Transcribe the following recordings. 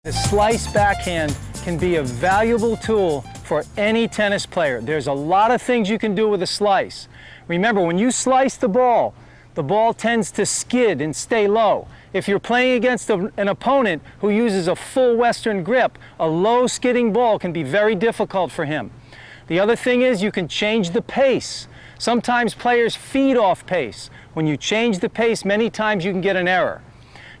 The slice backhand can be a valuable tool for any tennis player. There's a lot of things you can do with a slice. Remember, when you slice the ball tends to skid and stay low. If you're playing against an opponent who uses a full Western grip, a low skidding ball can be very difficult for him. The other thing is you can change the pace. Sometimes players feed off pace. When you change the pace, many times you can get an error.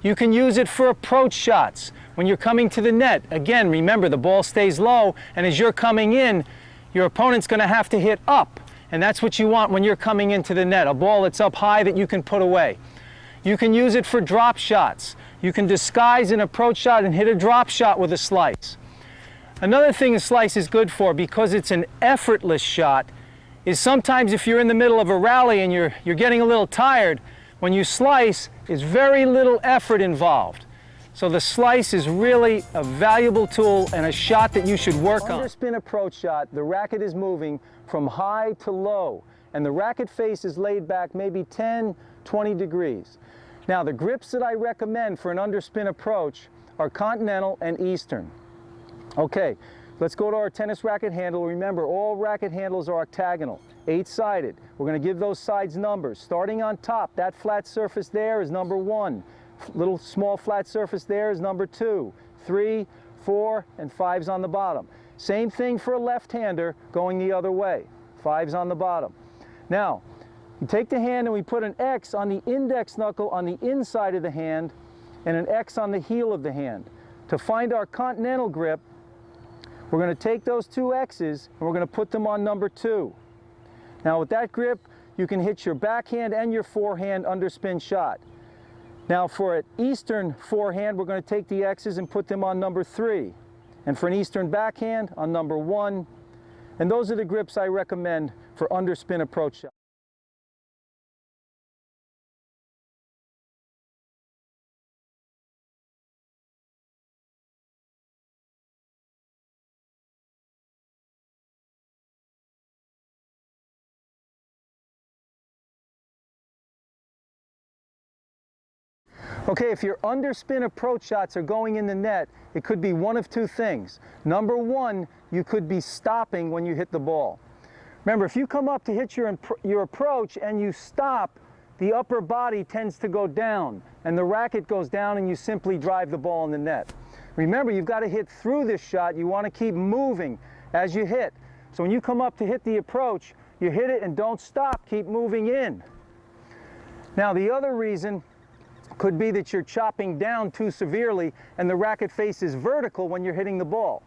You can use it for approach shots. When you're coming to the net, again, remember the ball stays low, and as you're coming in, your opponent's going to have to hit up. And that's what you want when you're coming into the net, a ball that's up high that you can put away. You can use it for drop shots. You can disguise an approach shot and hit a drop shot with a slice. Another thing a slice is good for, because it's an effortless shot, is sometimes if you're in the middle of a rally and you're getting a little tired, when you slice, there's very little effort involved. So the slice is really a valuable tool and a shot that you should work on. Underspin approach shot, the racket is moving from high to low, and the racket face is laid back maybe 10, 20 degrees. Now, the grips that I recommend for an underspin approach are Continental and Eastern. Okay, let's go to our tennis racket handle. Remember, all racket handles are octagonal, 8-sided. We're going to give those sides numbers. Starting on top, that flat surface there is number 1. Little small flat surface there is number 2, 3, 4, and 5's on the bottom. Same thing for a left-hander going the other way. 5's on the bottom. Now, we take the hand and we put an X on the index knuckle on the inside of the hand and an X on the heel of the hand. To find our continental grip, we're going to take those two X's and we're going to put them on number 2. Now, with that grip, you can hit your backhand and your forehand underspin shot. Now, for an Eastern forehand, we're going to take the X's and put them on number 3. And for an Eastern backhand, on number 1. And those are the grips I recommend for underspin approach shot. Okay, if your underspin approach shots are going in the net, it could be one of two things. Number 1, you could be stopping when you hit the ball. Remember, if you come up to hit your approach and you stop, the upper body tends to go down, and the racket goes down and you simply drive the ball in the net. Remember, you've got to hit through this shot. You want to keep moving as you hit. So when you come up to hit the approach, you hit it and don't stop, keep moving in. Now, the other reason could be that you're chopping down too severely and the racket face is vertical when you're hitting the ball.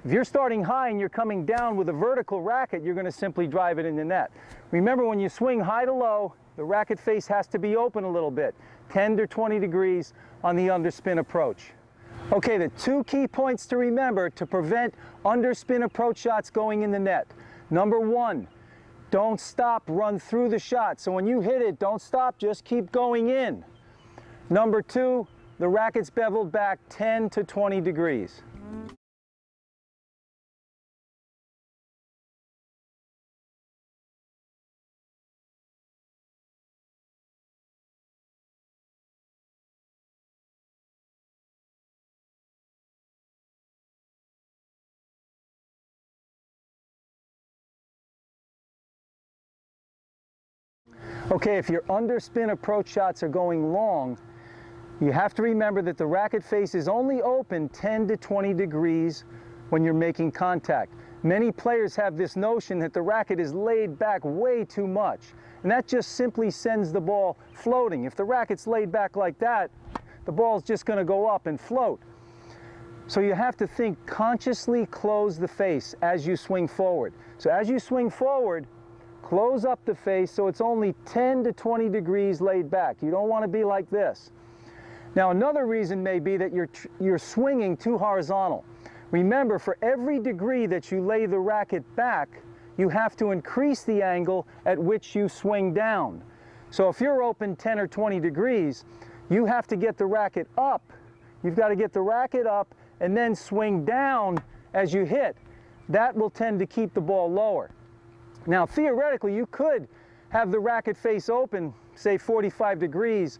If you're starting high and you're coming down with a vertical racket, you're going to simply drive it in the net. Remember, when you swing high to low, the racket face has to be open a little bit, 10 to 20 degrees on the underspin approach. Okay, the 2 key points to remember to prevent underspin approach shots going in the net. Number 1, don't stop, run through the shot. So when you hit it, don't stop, just keep going in. Number 2, the racket's beveled back 10 to 20 degrees. Okay, if your underspin approach shots are going long, you have to remember that the racket face is only open 10 to 20 degrees when you're making contact. Many players have this notion that the racket is laid back way too much, and that just simply sends the ball floating. If the racket's laid back like that, the ball's just going to go up and float. So you have to think consciously close the face as you swing forward. So as you swing forward, close up the face so it's only 10 to 20 degrees laid back. You don't want to be like this. Now, another reason may be that you're swinging too horizontal. Remember, for every degree that you lay the racket back, you have to increase the angle at which you swing down. So if you're open 10 or 20 degrees, you have to get the racket up. You've got to get the racket up and then swing down as you hit. That will tend to keep the ball lower. Now, theoretically, you could have the racket face open, say 45 degrees,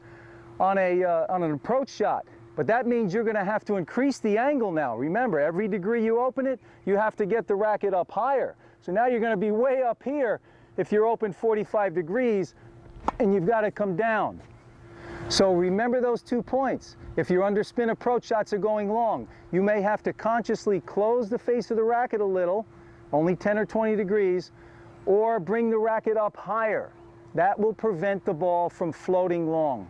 on an approach shot. But that means you're going to have to increase the angle now. Remember, every degree you open it, you have to get the racket up higher. So now you're going to be way up here if you're open 45 degrees, and you've got to come down. So remember those 2 points. If your underspin approach shots are going long, you may have to consciously close the face of the racket a little, only 10 or 20 degrees, or bring the racket up higher. That will prevent the ball from floating long.